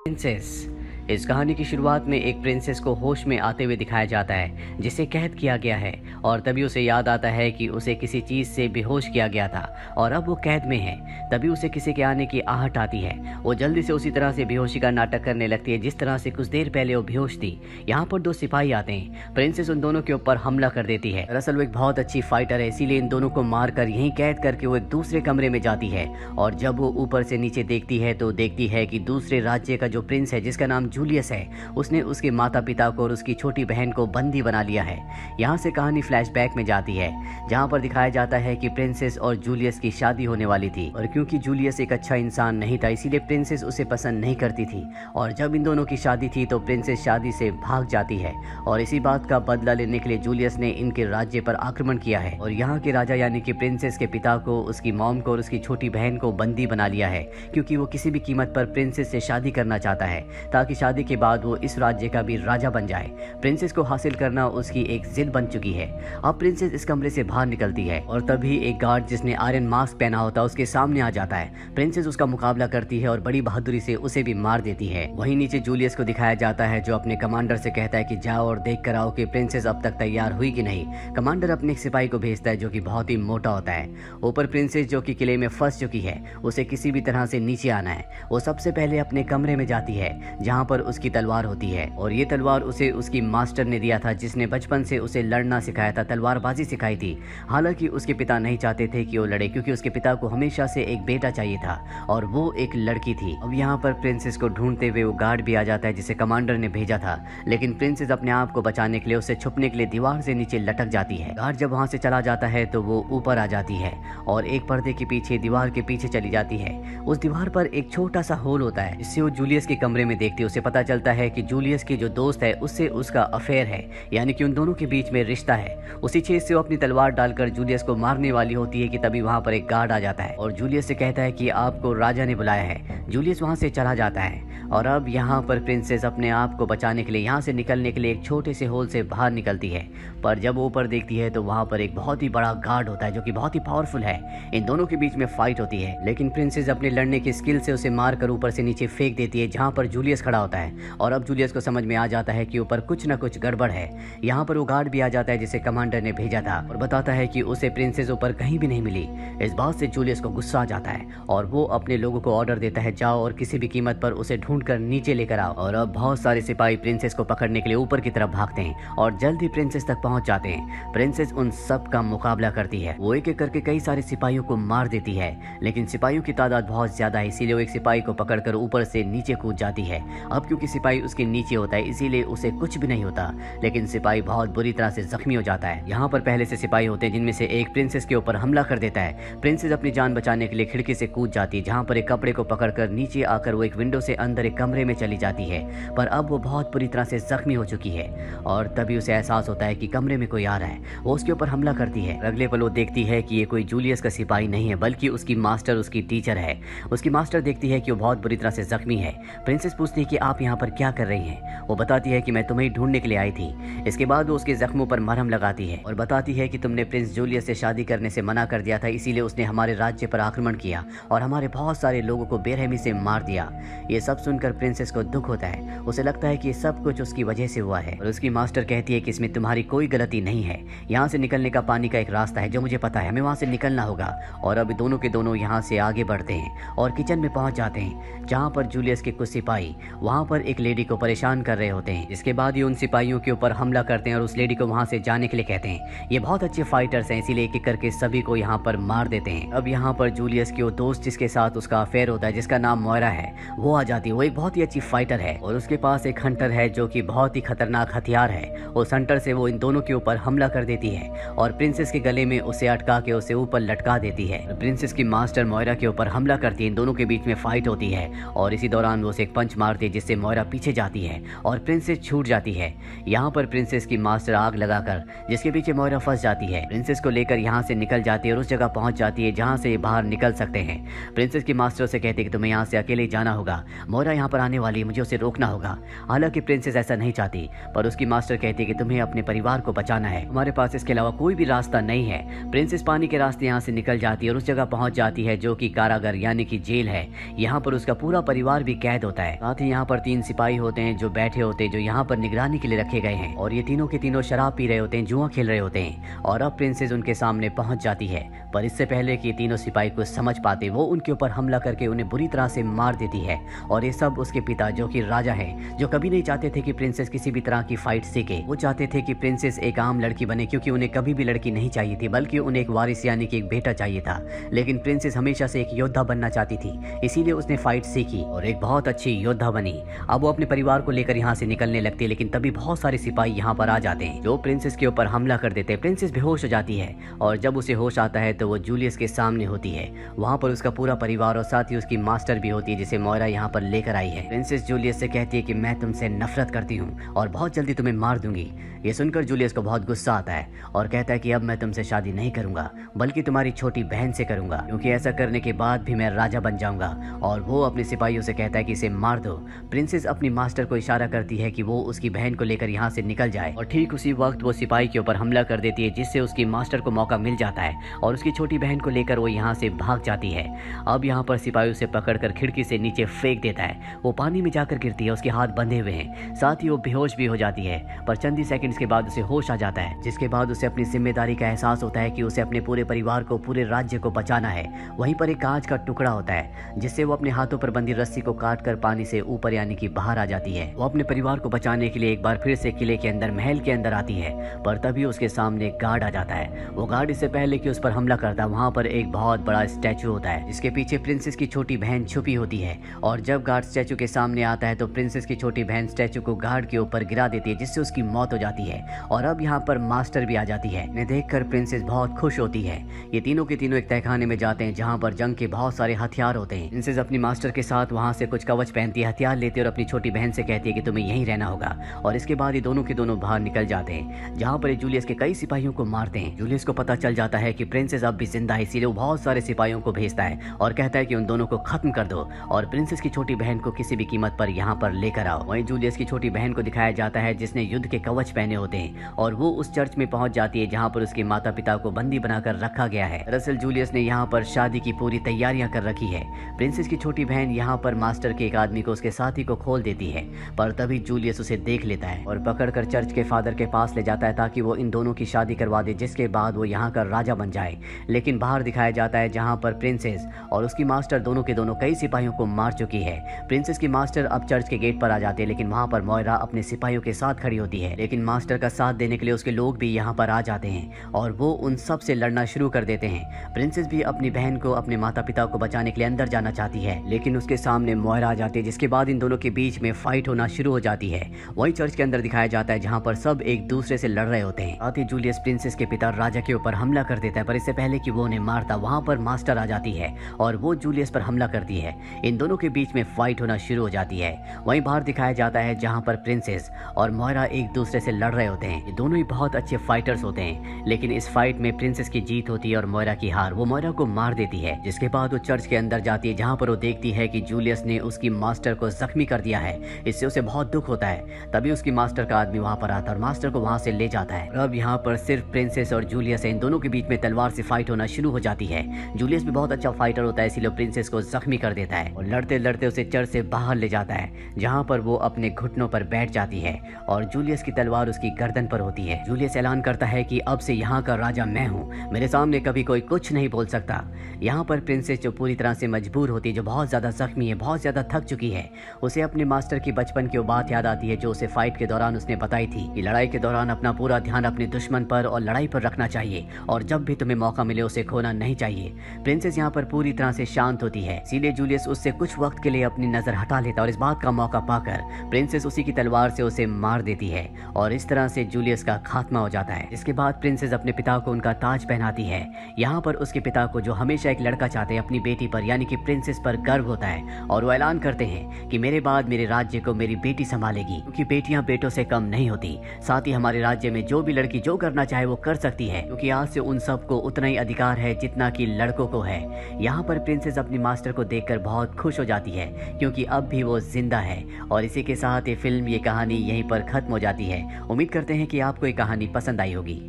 Princess. इस कहानी की शुरुआत में एक प्रिंसेस को होश में आते हुए दिखाया जाता है जिसे कैद किया गया है और तभी उसे याद आता है कि उसे किसी चीज़ से बेहोश किया गया था और अब वो कैद में है। तभी उसे किसी के आने की आहट आती है। वो जल्दी से उसी तरह से बेहोशी का नाटक करने लगती है जिस तरह से कुछ देर पहले वो बेहोश थी। यहाँ पर दो सिपाही आते हैं। प्रिंसेस उन दोनों के ऊपर हमला कर देती है। दरअसल वो एक बहुत अच्छी फाइटर है, इसीलिए इन दोनों को मारकर यहीं कैद करके वो एक दूसरे कमरे में जाती है और जब वो ऊपर से नीचे देखती है तो देखती है कि दूसरे राज्य का जो प्रिंस है जिसका नाम जूलियस है, उसने उसके माता पिता को और उसकी छोटी बहन को बंदी बना लिया है। यहाँ से कहानी फ्लैशबैक में जाती है जहाँ पर दिखाया जाता है कि प्रिंसेस और जूलियस की शादी होने वाली थी और क्योंकि जूलियस एक अच्छा इंसान नहीं था इसीलिए प्रिंसेस उसे पसंद नहीं करती थी और जब इन दोनों की शादी थी तो प्रिंसेस शादी से भाग जाती है और इसी बात का बदला लेने के लिए जूलियस ने इनके राज्य पर आक्रमण किया है और यहाँ के राजा यानी कि प्रिंसेस के पिता को, उसकी मॉम को और उसकी छोटी बहन को बंदी बना लिया है क्योंकि वो किसी भी कीमत पर प्रिंसेस से शादी करना चाहता है ताकि शादी के बाद वो इस राज्य का भी राजा बन जाए। प्रिंसेस को हासिल करना उसकी एक जिद बन चुकी है। अब प्रिंसेस इस कमरे से बाहर निकलती है और तभी एक गार्ड जिसने आयरन मास्क पहना होता है उसके सामने आ जाता है। प्रिंसेस उसका मुकाबला करती है और बड़ी बहादुरी से उसे भी मार देती है। वहीं नीचे जूलियस को दिखाया जाता है जो अपने कमांडर से कहता है कि जाओ और देख कर आओ कि प्रिंसेस अब तक तैयार हुई कि नहीं। कमांडर अपने एक सिपाही को भेजता है जो कि बहुत ही मोटा होता है। ऊपर प्रिंसेस जो कि किले में फंस चुकी है, उसे किसी भी तरह से नीचे आना है। वो सबसे पहले अपने कमरे में जाती है जहाँ पर उसकी तलवार होती है और ये तलवार उसे उसकी मास्टर ने दिया था जिसने बचपन से उसे लड़ना सिखाया था, तलवारबाजी सिखाई थी। हालांकि उसके पिता नहीं चाहते थे कि वो लड़े क्योंकि उसके पिता को हमेशा से एक बेटा चाहिए था और वो एक लड़की थी। अब यहाँ पर प्रिंसेस को ढूंढते हुए वो गार्ड भी आ जाता है जिसे कमांडर ने भेजा था, लेकिन प्रिंसेस अपने आप को बचाने के लिए, उसे छुपने के लिए दीवार से नीचे लटक जाती है। गार्ड जब वहाँ से चला जाता है तो वो ऊपर आ जाती है और एक पर्दे के पीछे, दीवार के पीछे चली जाती है। उस दीवार पर एक छोटा सा होल होता है जिससे वो जूलियस के कमरे में देखती है। उसे पता चलता है कि जूलियस की जो दोस्त है उससे उसका अफेयर है, यानी कि उन दोनों के बीच में रिश्ता है। उसी छेद से वो अपनी तलवार डालकर जूलियस को मारने वाली होती है कि तभी वहां पर एक गार्ड आ जाता है और जूलियस से कहता है कि आपको राजा ने बुलाया है। जूलियस वहां से चला जाता है और अब यहाँ पर प्रिंसेस अपने आप को बचाने के लिए, यहाँ से निकलने के लिए एक छोटे से होल से बाहर निकलती है। पर जब वो ऊपर देखती है तो वहाँ पर एक बहुत ही बड़ा गार्ड होता है जो कि बहुत ही पावरफुल है। इन दोनों के बीच में फाइट होती है, लेकिन प्रिंसेस अपने लड़ने की स्किल से उसे मारकर ऊपर से नीचे फेंक देती है जहाँ पर जूलियस खड़ा होता है और अब जूलियस को समझ में आ जाता है कि ऊपर कुछ न कुछ गड़बड़ है। यहाँ पर वो गार्ड भी आ जाता है जिसे कमांडर ने भेजा था और बताता है कि उसे प्रिंसेस ऊपर कहीं भी नहीं मिली। इस बात से जूलियस को गुस्सा आ जाता है और वो अपने लोगों को ऑर्डर देता है, जाओ और किसी भी कीमत पर उसे ढूंढकर नीचे लेकर आओ। और अब बहुत सारे सिपाही प्रिंसेस को पकड़ने के लिए ऊपर की तरफ भागते हैं और जल्द ही प्रिंसेस तक पहुंच जाते हैं। प्रिंसेस उन सब का मुकाबला करती है। वो एक एक करके कई सारे सिपाहियों को मार देती है, लेकिन सिपाहियों की तादाद बहुत ज्यादा है इसीलिए वो एक सिपाही को पकड़कर ऊपर से नीचे कूद जाती है। अब क्योंकि सिपाही उसके नीचे होता है इसीलिए उसे कुछ भी नहीं होता, लेकिन सिपाही बहुत बुरी तरह से जख्मी हो जाता है। यहाँ पर पहले से सिपाही होते हैं जिनमें से एक प्रिंसेस के ऊपर हमला कर देता है। प्रिंसेस अपनी जान बचाने के लिए खिड़की से कूद जाती है जहाँ पर एक कपड़े को पकड़कर नीचे आकर वो एक विंडो से अंदर एक कमरे में चली जाती है, पर अब वो बहुत बुरी तरह से जख्मी हो चुकी है और तभी उसे एहसास होता है कि कमरे में कोई आ रहा है। वो उसके ऊपर हमला करती है। अगले पल वो देखती है कि ये कोई जूलियस का सिपाही नहीं है बल्कि उसकी मास्टर, उसकी टीचर है। उसकी मास्टर देखती है कि वो बहुत बुरी तरह से जख्मी है। प्रिंसेस पूछती है कि आप यहाँ पर क्या कर रही हैं? वो बताती है कि मैं तुम्हें ढूंढने के लिए आई थी। इसके बाद वो उसके जख्मों पर मरहम लगाती है और बताती है कि तुमने प्रिंस जूलियस से शादी करने से मना कर दिया था, इसीलिए उसने हमारे राज्य पर आक्रमण किया और हमारे बहुत सारे लोगों को बेरहमी से मार दिया। ये सब सुनकर प्रिंसेस को दुख होता है। उसे लगता है कि ये सब कुछ उसकी वजह से हुआ है और उसकी मास्टर कहती है कि इसमें तुम्हारी कोई गलती नहीं है। यहाँ से निकलने का पानी का एक रास्ता है जो मुझे पता है, हमें वहाँ से निकलना होगा। और अब दोनों के दोनों यहाँ से आगे बढ़ते हैं और किचन में पहुँच जाते हैं जहाँ पर जूलियस के कुछ सिपाही वहाँ पर एक लेडी को परेशान कर रहे होते हैं। इसके बाद ये उन सिपाहियों के ऊपर हमला करते हैं और उस लेडी को वहाँ से जाने के लिए कहते हैं। ये बहुत अच्छे फाइटर्स हैं इसीलिए एक एक करके सभी को यहाँ पर मार देते हैं। अब यहाँ पर जूलियस की वो दोस्त जिसके साथ उसका अफेयर होता है, जिसका नाम मोयरा है, वो आ जाती है। वो एक बहुत ही अच्छी फाइटर है और उसके पास एक हंटर है जो कि बहुत ही खतरनाक हथियार है। उस हंटर से वो इन दोनों के ऊपर हमला कर देती है और प्रिंसेस के गले में उसे अटका के उसे ऊपर लटका देती है। प्रिंसेस की मास्टर मोयरा के ऊपर हमला करती है। इन दोनों के बीच में फाइट होती है और इसी दौरान वो उसे एक पंच मारती है जिससे मोयरा पीछे जाती है और प्रिंसेस छूट जाती है। यहाँ पर प्रिंसेस की मास्टर आग लगाकर जिसके पीछे मोयरा फंस जाती है, प्रिंसेस को लेकर यहाँ से निकल जाती है और उस जगह पहुंच जाती है जहाँ से ये बाहर निकल सकते हैं। प्रिंसेस की मास्टर से कहती है कि तुम्हें यहाँ से अकेले जाना होगा, मोयरा यहाँ पर आने वाली है, मुझे उसे रोकना होगा। हालांकि प्रिंसेस ऐसा नहीं चाहती, पर उसकी मास्टर कहती है कि तुम्हें अपने परिवार को बचाना है, हमारे पास इसके अलावा कोई भी रास्ता नहीं है। प्रिंसेस पानी के रास्ते यहाँ से निकल जाती है और उस जगह पहुंच जाती है जो कि कारागार यानी कि जेल है। यहाँ पर उसका पूरा परिवार भी कैद होता है। साथ ही यहाँ पर 3 सिपाही होते हैं जो बैठे होते हैं, जो यहाँ पर निगरानी के लिए रखे गए हैं, और ये तीनों के तीनों शराब पी रहे होते हैं, जुआ खेल रहे होते हैं। और अब प्रिंसेस उनके सामने पहुंच जाती है, पर इससे पहले कि तीनों सिपाही को समझ पाते, वो उनके ऊपर हमला करके उन्हें बुरी तरह से मार देती है। और ये सब उसके पिता, जो कि राजा है, जो कभी नहीं चाहते थे कि प्रिंसेस किसी भी तरह की फाइट सीखे। वो चाहते थे कि प्रिंसेस एक आम लड़की बने, क्योंकि उन्हें कभी भी लड़की नहीं चाहिए थी, बल्कि उन्हें एक वारिस यानी कि एक बेटा चाहिए था। लेकिन प्रिंसेस हमेशा से एक योद्धा बनना चाहती थी, इसीलिए उसने फाइट सीखी और एक बहुत अच्छी योद्धा बनी। अब वो अपने परिवार को लेकर यहाँ से निकलने लगती है, लेकिन तभी बहुत सारे सिपाही यहाँ पर आ जाते हैं, जो प्रिंसेस के ऊपर हमला कर देते हैं। प्रिंसेस बेहोश हो जाती है, और जब उसे होश आता है तो वो जूलियस के सामने होती है। वहाँ पर उसका पूरा परिवार और साथ ही उसकी मास्टर भी होती है, जिसे मोइरा यहाँ पर लेकर आई है। प्रिंसेस जूलियस से कहती है कि मैं तुमसे नफरत करती हूँ और बहुत जल्दी तुम्हें मार दूंगी। ये सुनकर जूलियस को बहुत गुस्सा आता है और कहता है कि अब मैं तुमसे शादी नहीं करूंगा, बल्कि तुम्हारी छोटी बहन से करूंगा, क्योंकि ऐसा करने के बाद भी मैं राजा बन जाऊंगा। और वो अपने सिपाहियों से कहता है कि इसे मार दो। प्रिंसेस अपनी मास्टर को इशारा करती है कि वो उसकी बहन को लेकर यहाँ से निकल जाए, और ठीक उसी वक्त वो सिपाही के ऊपर हमला कर देती है, जिससे उसकी मास्टर को मौका मिल जाता है और उसकी छोटी बहन को लेकर वो यहाँ से भाग जाती है। अब यहाँ पर सिपाही उसे पकड़कर खिड़की से नीचे फेंक देता है। वो पानी में जाकर गिरती है, उसके हाथ बंधे हुए हैं, साथ ही वो बेहोश भी हो जाती है। पर चंद ही सेकंड्स के बाद उसे होश आ जाता है, जिसके बाद उसे अपनी जिम्मेदारी का एहसास होता है कि उसे अपने पूरे परिवार को, पूरे राज्य को बचाना है। वहीं पर एक कांच का टुकड़ा होता है, जिससे वो अपने हाथों पर बंधी रस्सी को काटकर पानी से ऊपर यानी कि बाहर आ जाती है। वो अपने परिवार को बचाने के लिए एक बार फिर से किले के अंदर, महल के अंदर आती है, पर तभी उसके सामने एक गार्ड आ जाता है। वो गार्ड इससे पहले कि उस पर हमला करता, वहाँ पर एक बहुत बड़ा स्टैचू होता है, जिसके पीछे प्रिंसेस की छोटी बहन छुपी होती है। और जब गार्ड स्टैचू के सामने आता है तो प्रिंसेस की छोटी बहन स्टैचू को गार्ड के ऊपर गिरा देती है, जिससे उसकी मौत हो जाती है। और अब यहाँ पर मास्टर भी आ जाती है। इन्हें देखकर प्रिंसेस बहुत खुश होती है। ये तीनों के तीनों एक तहखाने में जाते हैं, जहाँ पर जंग के बहुत सारे हथियार होते हैं। प्रिंसेस अपनी मास्टर के साथ वहाँ से कुछ कवच पहनती है, हथियार लेती है और अपनी छोटी बहन से कहती है कि तुम्हें यहीं रहना होगा। और इसके बाद ये दोनों के दोनों बाहर निकल जाते हैं, जहाँ पर जूलियस के कई सिपाहियों को मारते हैं। जूलियस को पता चल जाता है कि प्रिंसेस अब भी जिंदा है, इसीलिए वो बहुत सारे सिपाहियों को भेजता है और कहता है कि उन दोनों को खत्म कर दो और प्रिंसेस की छोटी बहन को किसी भी कीमत पर यहाँ पर लेकर आओ। वहीं जूलियस की छोटी बहन को दिखाया जाता है, जिसने युद्ध के कवच पहने होते हैं, और वो उस चर्च में पहुंच जाती है जहाँ पर उसके माता पिता को बंदी बनाकर रखा गया है। दरअसल जूलियस ने यहाँ पर शादी की पूरी तैयारियां कर रखी है। प्रिंसेस की छोटी बहन यहाँ पर मास्टर के एक आदमी को, उसके साथी को खोल देती है, पर तभी जूलियस उसे देख लेता है और पकड़कर चर्च के फादर के पास ले जाता है, ताकि वो इन दोनों की शादी करवा दे, जिसके बाद वो यहाँ का राजा बन जाए। लेकिन बाहर दिखाया जाता है जहाँ पर प्रिंसेस और उसकी मास्टर दोनों के दोनों कई सिपाहियों को मार चुकी है। प्रिंसेस की मास्टर अब चर्च के गेट पर आ जाती है, लेकिन वहाँ पर मोइरा अपने सिपाहियों के साथ खड़ी होती है। लेकिन मास्टर का साथ देने के लिए उसके लोग भी यहाँ पर आ जाते हैं और वो उन सब से लड़ना शुरू कर देते हैं। प्रिंसेस भी अपनी बहन को, अपने माता पिता को बचाने के लिए अंदर जाना चाहती है, लेकिन उसके सामने मोइरा आ जाती है, जिसके बाद इन दोनों के बीच में फाइट होना शुरू हो जाती है। वही चर्च के अंदर दिखाया जाता है जहाँ पर सब एक दूसरे से लड़ रहे होते हैं। साथ ही जूलियस प्रिंसेस के पिता राजा के ऊपर हमला कर देता है, पर इससे पहले कि वो उन्हें मारता, वहाँ पर मास्टर आ जाती है और वो जूलियस पर हमला करती है। इन दोनों के बीच में फाइट होना शुरू हो जाती है। वहीं बाहर दिखाया जाता है जहाँ पर प्रिंसेस और मोइरा एक दूसरे से लड़ रहे होते हैं। ये दोनों ही बहुत अच्छे फाइटर्स होते हैं, लेकिन इस फाइट में प्रिंसेस की जीत होती है और मोइरा की हार। वो मोइरा को मार देती है, जिसके बाद वो चर्च के अंदर जाती है, जहाँ पर वो देखती है कि जूलियस ने उसकी मास्टर को जख्मी कर दिया है। इससे उसे बहुत दुख होता है। तभी उसकी मास्टर का आदमी वहाँ पर आता है और मास्टर को वहाँ से ले जाता है। अब यहाँ पर सिर्फ प्रिंसेस और जूलियस है, इन दोनों के बीच में तलवार से फाइट होना शुरू हो जाती है। जूलियस भी बहुत अच्छा फाइटर होता है, इसीलिए प्रिंसेस को जख्मी कर देता है और लड़ते लड़ते उसे चर्च से बाहर ले जाता है, जहाँ पर वो अपने घुटनों पर बैठ जाती है और जूलियस की तलवार उसकी गर्दन पर होती है। जूलियस ऐलान करता है कि अब से यहाँ का राजा मैं हूँ, मेरे सामने कभी कोई कुछ नहीं बोल सकता। यहाँ पर प्रिंसेस जो पूरी तरह से मजबूर होती है, जो बहुत ज्यादा जख्मी है, बहुत ज्यादा थक चुकी है, उसे अपने मास्टर की बचपन की वो बात याद आती है जो उसे फाइट के दौरान उसने बताई थी कि लड़ाई के दौरान अपना पूरा ध्यान अपने दुश्मन पर और लड़ाई पर रखना चाहिए और जब भी तुम्हें मौका मिले उसे खोना नहीं चाहिए। प्रिंसेस यहाँ पर पूरी तरह से शांत होती है, इसीलिए जूलियस उससे कुछ वक्त के लिए अपनी नजर हटा लेता है और इस बात का मौका पाकर प्रिंसेस उसी की तलवार से उसे मार देती है और इस तरह से जूलियस का खात्मा हो जाता है। इसके बाद प्रिंसेस अपने पिता को उनका ताज पहनाती है। यहाँ पर उसके पिता को, जो हमेशा एक लड़का चाहते हैं, अपनी बेटी पर यानी कि प्रिंसेस पर गर्व होता है और वो ऐलान करते हैं कि मेरे बाद मेरे राज्य को मेरी बेटी संभालेगी, क्योंकि बेटियां बेटों से कम नहीं होती। साथ ही हमारे राज्य में जो भी लड़की जो करना चाहे वो कर सकती है, क्योंकि आज से उन सबको उतना ही अधिकार है जितना कि लड़कों को है। यहाँ पर प्रिंसेस अपनी मास्टर को देखकर बहुत खुश हो जाती है, क्योंकि अब भी वो जिंदा है। और इसी के साथ ये फिल्म, ये कहानी यहीं पर खत्म हो जाती है। उम्मीद करते हैं कि आपको ये कहानी पसंद आई होगी।